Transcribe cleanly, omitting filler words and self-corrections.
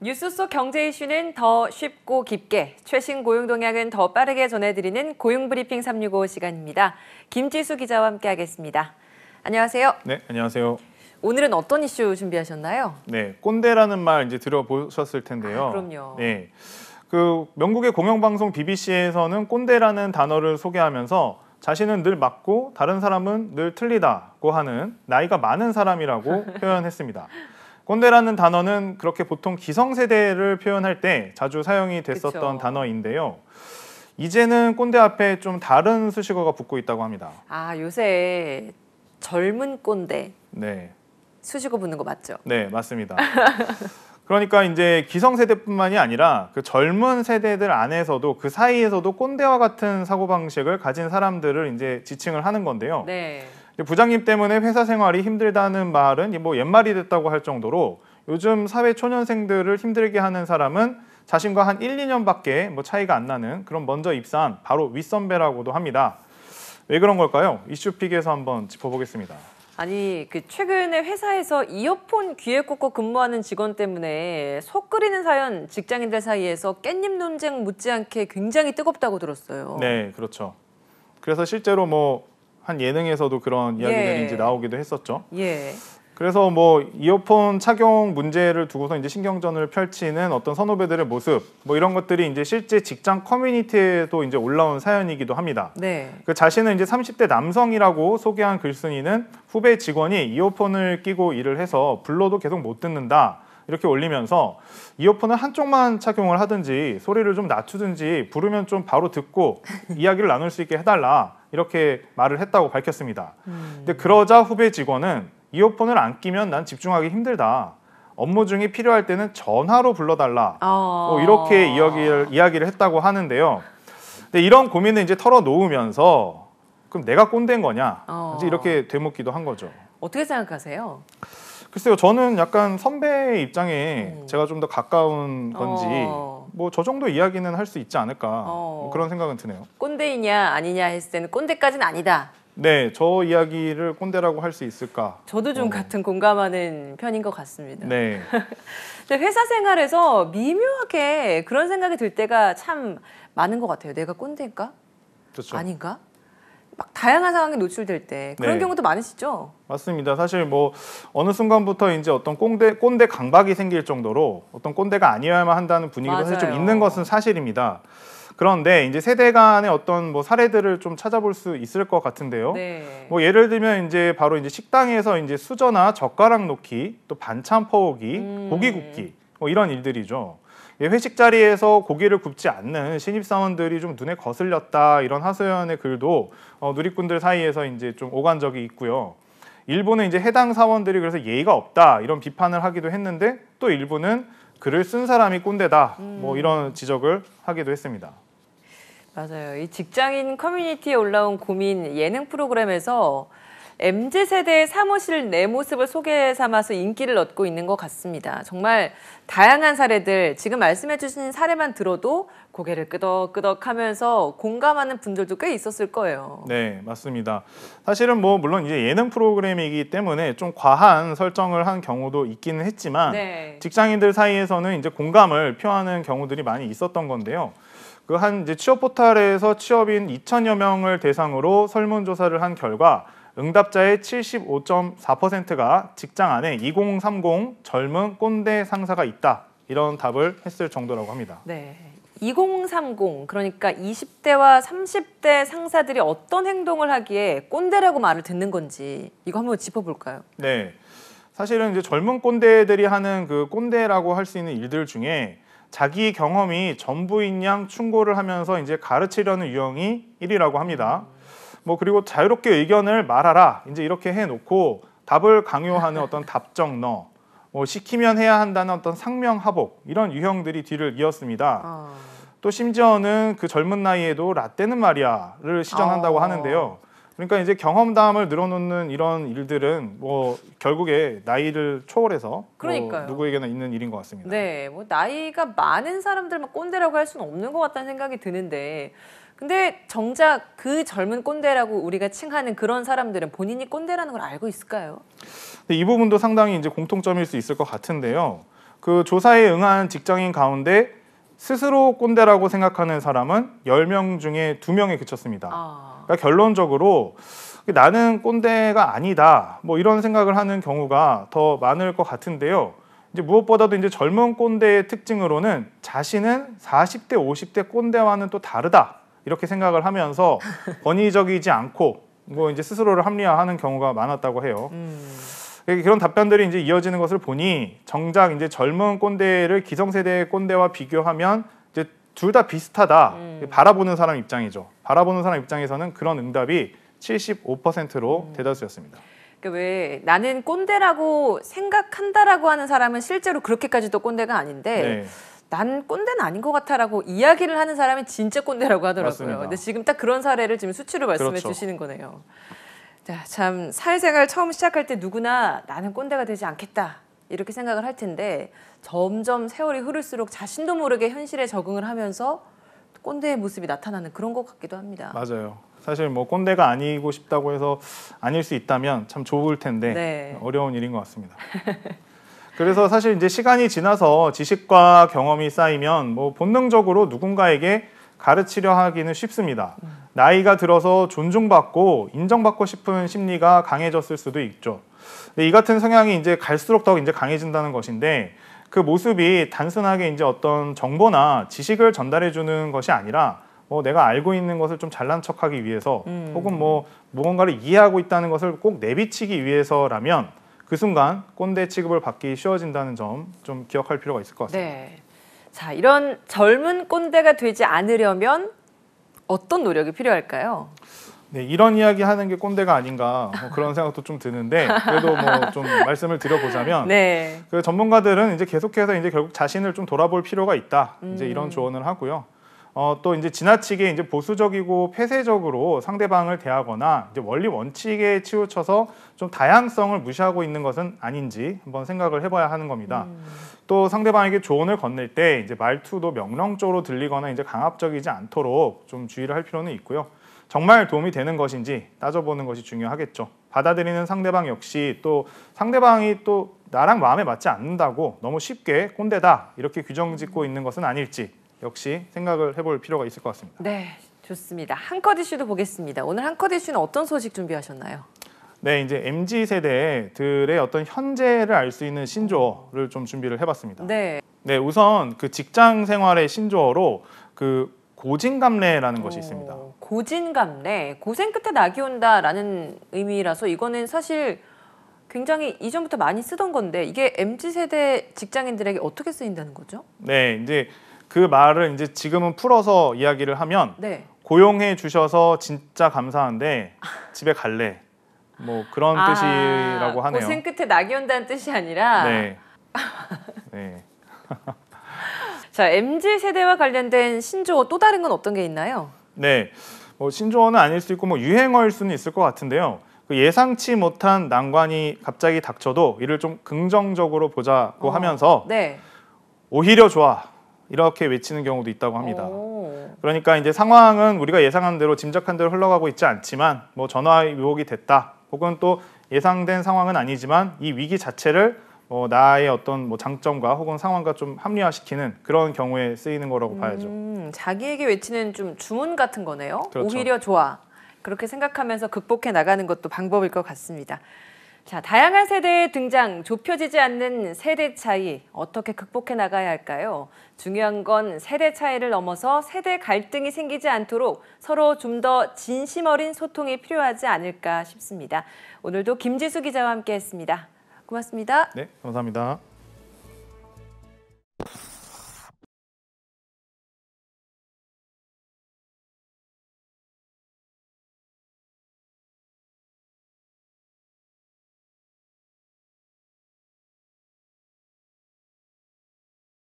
뉴스 속 경제 이슈는 더 쉽고 깊게, 최신 고용 동향은 더 빠르게 전해드리는 고용브리핑 365 시간입니다. 김지수 기자와 함께하겠습니다. 안녕하세요. 네, 안녕하세요. 오늘은 어떤 이슈 준비하셨나요? 네, 꼰대라는 말 이제 들어보셨을 텐데요. 그럼요. 네, 그 영국의 공영방송 BBC에서는 꼰대라는 단어를 소개하면서 자신은 늘 맞고 다른 사람은 늘 틀리다고 하는 나이가 많은 사람이라고 표현했습니다. 꼰대라는 단어는 그렇게 보통 기성세대를 표현할 때 자주 사용이 됐었던 그쵸. 단어인데요. 이제는 꼰대 앞에 좀 다른 수식어가 붙고 있다고 합니다. 아, 요새 젊은 꼰대 네, 수식어 붙는 거 맞죠? 네, 맞습니다. 그러니까 이제 기성세대뿐만이 아니라 그 젊은 세대들 안에서도 그 사이에서도 꼰대와 같은 사고방식을 가진 사람들을 이제 지칭을 하는 건데요. 네. 부장님 때문에 회사 생활이 힘들다는 말은 뭐 옛말이 됐다고 할 정도로 요즘 사회 초년생들을 힘들게 하는 사람은 자신과 한 1, 2년밖에 뭐 차이가 안 나는 그런 먼저 입사한 바로 윗선배라고도 합니다. 왜 그런 걸까요? 이슈픽에서 한번 짚어보겠습니다. 아니, 최근에 회사에서 이어폰 귀에 꽂고 근무하는 직원 때문에 속 끓이는 사연 직장인들 사이에서 깻잎 논쟁 못지않게 굉장히 뜨겁다고 들었어요. 네, 그렇죠. 그래서 실제로 뭐 한 예능에서도 그런 이야기들이 이제 나오기도 했었죠. 예. 그래서 뭐 이어폰 착용 문제를 두고서 이제 신경전을 펼치는 어떤 선후배들의 모습, 뭐 이런 것들이 이제 실제 직장 커뮤니티에도 이제 올라온 사연이기도 합니다. 네. 그 자신은 이제 30대 남성이라고 소개한 글쓴이는 후배 직원이 이어폰을 끼고 일을 해서 불러도 계속 못 듣는다. 이렇게 올리면서 이어폰을 한쪽만 착용을 하든지 소리를 좀 낮추든지 부르면 좀 바로 듣고 이야기를 나눌 수 있게 해달라. 이렇게 말을 했다고 밝혔습니다. 근데 그러자 후배 직원은 이어폰을 안 끼면 난 집중하기 힘들다. 업무 중에 필요할 때는 전화로 불러달라. 뭐 이렇게 이야기를 했다고 하는데요. 근데 이런 고민을 이제 털어놓으면서 그럼 내가 꼰대인 거냐? 이제 이렇게 되묻기도 한 거죠. 어떻게 생각하세요? 글쎄요, 저는 약간 선배의 입장에 제가 좀 더 가까운 건지 뭐 저 정도 이야기는 할 수 있지 않을까 뭐 그런 생각은 드네요. 꼰대이냐 아니냐 했을 때는 꼰대까지는 아니다. 네, 저 이야기를 꼰대라고 할 수 있을까? 저도 좀 같은 공감하는 편인 것 같습니다. 네. 근데 회사 생활에서 미묘하게 그런 생각이 들 때가 참 많은 것 같아요. 내가 꼰대인가? 그렇죠. 아닌가? 막 다양한 상황에 노출될 때 그런 경우도 많으시죠? 맞습니다. 사실 뭐 어느 순간부터 이제 어떤 꼰대 강박이 생길 정도로 어떤 꼰대가 아니어야만 한다는 분위기도 사실 좀 있는 것은 사실입니다. 그런데 이제 세대 간의 어떤 뭐 사례들을 좀 찾아볼 수 있을 것 같은데요. 네. 뭐 예를 들면 이제 바로 이제 식당에서 이제 수저나 젓가락 놓기, 또 반찬 퍼오기, 고기 굽기 뭐 이런 일들이죠. 회식 자리에서 고기를 굽지 않는 신입사원들이 좀 눈에 거슬렸다 이런 하소연의 글도 누리꾼들 사이에서 이제 좀 오간 적이 있고요. 일부는 이제 해당 사원들이 그래서 예의가 없다 이런 비판을 하기도 했는데 또 일부는 글을 쓴 사람이 꼰대다 뭐 이런 지적을 하기도 했습니다. 맞아요. 이 직장인 커뮤니티에 올라온 고민 예능 프로그램에서 MZ세대의 사무실 내 모습을 소개 삼아서 인기를 얻고 있는 것 같습니다. 정말 다양한 사례들, 지금 말씀해 주신 사례만 들어도 고개를 끄덕끄덕 하면서 공감하는 분들도 꽤 있었을 거예요. 네, 맞습니다. 사실은 뭐 물론 이제 예능 프로그램이기 때문에 좀 과한 설정을 한 경우도 있기는 했지만 직장인들 사이에서는 이제 공감을 표하는 경우들이 많이 있었던 건데요. 그 한 이제 취업 포털에서 취업인 2,000여 명을 대상으로 설문조사를 한 결과 응답자의 75.4%가 직장 안에 2030 젊은 꼰대 상사가 있다. 이런 답을 했을 정도라고 합니다. 네, 2030 그러니까 20대와 30대 상사들이 어떤 행동을 하기에 꼰대라고 말을 듣는 건지 이거 한번 짚어볼까요? 네, 사실은 이제 젊은 꼰대들이 하는 그 꼰대라고 할 수 있는 일들 중에 자기 경험이 전부인 양 충고를 하면서 이제 가르치려는 유형이 1위라고 합니다. 뭐 그리고 자유롭게 의견을 말하라 이제 이렇게 해놓고 답을 강요하는 어떤 답정너, 뭐 시키면 해야 한다는 어떤 상명하복 이런 유형들이 뒤를 이었습니다. 또 심지어는 그 젊은 나이에도 라떼는 말이야를 시전한다고 하는데요. 그러니까 이제 경험담을 늘어놓는 이런 일들은 뭐 결국에 나이를 초월해서 뭐 누구에게나 있는 일인 것 같습니다. 네, 뭐 나이가 많은 사람들만 꼰대라고 할 수는 없는 것 같다는 생각이 드는데 근데 정작 그 젊은 꼰대라고 우리가 칭하는 그런 사람들은 본인이 꼰대라는 걸 알고 있을까요? 이 부분도 상당히 이제 공통점일 수 있을 것 같은데요. 그 조사에 응한 직장인 가운데 스스로 꼰대라고 생각하는 사람은 10명 중에 2명에 그쳤습니다. 그러니까 결론적으로 나는 꼰대가 아니다, 뭐 이런 생각을 하는 경우가 더 많을 것 같은데요. 이제 무엇보다도 이제 젊은 꼰대의 특징으로는 자신은 40대, 50대 꼰대와는 또 다르다, 이렇게 생각을 하면서 권위적이지 않고 뭐 이제 스스로를 합리화하는 경우가 많았다고 해요. 그런 답변들이 이제 이어지는 것을 보니 정작 이제 젊은 꼰대를 기성세대의 꼰대와 비교하면 이제 둘 다 비슷하다. 바라보는 사람 입장이죠. 바라보는 사람 입장에서는 그런 응답이 75%로 대다수였습니다. 그러니까 왜 나는 꼰대라고 생각한다라고 하는 사람은 실제로 그렇게까지도 꼰대가 아닌데 네. 난 꼰대는 아닌 것 같아라고 이야기를 하는 사람이 진짜 꼰대라고 하더라고요. 맞습니다. 근데 지금 딱 그런 사례를 지금 수치로 말씀해 그렇죠. 주시는 거네요. 자, 참 사회생활 처음 시작할 때 누구나 나는 꼰대가 되지 않겠다 이렇게 생각을 할 텐데 점점 세월이 흐를수록 자신도 모르게 현실에 적응을 하면서 꼰대의 모습이 나타나는 그런 것 같기도 합니다. 맞아요. 사실 뭐 꼰대가 아니고 싶다고 해서 아닐 수 있다면 참 좋을 텐데 네. 어려운 일인 것 같습니다. 그래서 사실 이제 시간이 지나서 지식과 경험이 쌓이면 뭐 본능적으로 누군가에게 가르치려 하기는 쉽습니다. 나이가 들어서 존중받고 인정받고 싶은 심리가 강해졌을 수도 있죠. 근데 이 같은 성향이 이제 갈수록 더 이제 강해진다는 것인데 그 모습이 단순하게 이제 어떤 정보나 지식을 전달해 주는 것이 아니라 뭐 내가 알고 있는 것을 좀 잘난 척하기 위해서 혹은 뭐 무언가를 이해하고 있다는 것을 꼭 내비치기 위해서라면 그 순간 꼰대 취급을 받기 쉬워진다는 점 좀 기억할 필요가 있을 것 같습니다. 네. 자, 이런 젊은 꼰대가 되지 않으려면 어떤 노력이 필요할까요? 네, 이런 이야기 하는 게 꼰대가 아닌가 뭐 그런 생각도 좀 드는데 그래도 뭐 좀 말씀을 드려보자면 네. 그 전문가들은 이제 계속해서 이제 결국 자신을 좀 돌아볼 필요가 있다. 이제 이런 조언을 하고요. 또 이제 지나치게 이제 보수적이고 폐쇄적으로 상대방을 대하거나 이제 원리 원칙에 치우쳐서 좀 다양성을 무시하고 있는 것은 아닌지 한번 생각을 해봐야 하는 겁니다. 또 상대방에게 조언을 건넬 때 이제 말투도 명령적으로 들리거나 이제 강압적이지 않도록 좀 주의를 할 필요는 있고요. 정말 도움이 되는 것인지 따져보는 것이 중요하겠죠. 받아들이는 상대방 역시 또 상대방이 또 나랑 마음에 맞지 않는다고 너무 쉽게 꼰대다 이렇게 규정짓고 있는 것은 아닐지 역시 생각을 해볼 필요가 있을 것 같습니다. 네, 좋습니다. 한컷 이슈도 보겠습니다. 오늘 한컷 이슈는 어떤 소식 준비하셨나요? 네, 이제 MZ 세대들의 어떤 현재를 알 수 있는 신조어를 좀 준비를 해봤습니다. 네. 네, 우선 그 직장 생활의 신조어로 그 고진감래라는 것이 있습니다. 고진감래, 고생 끝에 낙이 온다라는 의미라서 이거는 사실 굉장히 이전부터 많이 쓰던 건데 이게 MZ 세대 직장인들에게 어떻게 쓰인다는 거죠? 네, 이제 그 말을 이제 지금은 풀어서 이야기를 하면 네. 고용해 주셔서 진짜 감사한데 집에 갈래. 뭐 그런 뜻이라고 하네요. 고생 끝에 낙이 온다는 뜻이 아니라 네. 네. 자, MZ 세대와 관련된 신조어 또 다른 건 어떤 게 있나요? 네. 뭐 신조어는 아닐 수 있고 뭐 유행어일 수는 있을 것 같은데요. 그 예상치 못한 난관이 갑자기 닥쳐도 이를 좀 긍정적으로 보자고 하면서 네. 오히려 좋아 이렇게 외치는 경우도 있다고 합니다. 오. 그러니까 이제 상황은 우리가 예상한 대로 짐작한 대로 흘러가고 있지 않지만 뭐 전화 유혹이 됐다. 혹은 또 예상된 상황은 아니지만 이 위기 자체를 나의 어떤 뭐 장점과 혹은 상황과 좀 합리화시키는 그런 경우에 쓰이는 거라고 봐야죠. 자기에게 외치는 좀 주문 같은 거네요. 그렇죠. 오히려 좋아. 그렇게 생각하면서 극복해 나가는 것도 방법일 것 같습니다. 자, 다양한 세대의 등장, 좁혀지지 않는 세대 차이 어떻게 극복해 나가야 할까요? 중요한 건 세대 차이를 넘어서 세대 갈등이 생기지 않도록 서로 좀 더 진심 어린 소통이 필요하지 않을까 싶습니다. 오늘도 김지수 기자와 함께했습니다. 고맙습니다. 네, 감사합니다.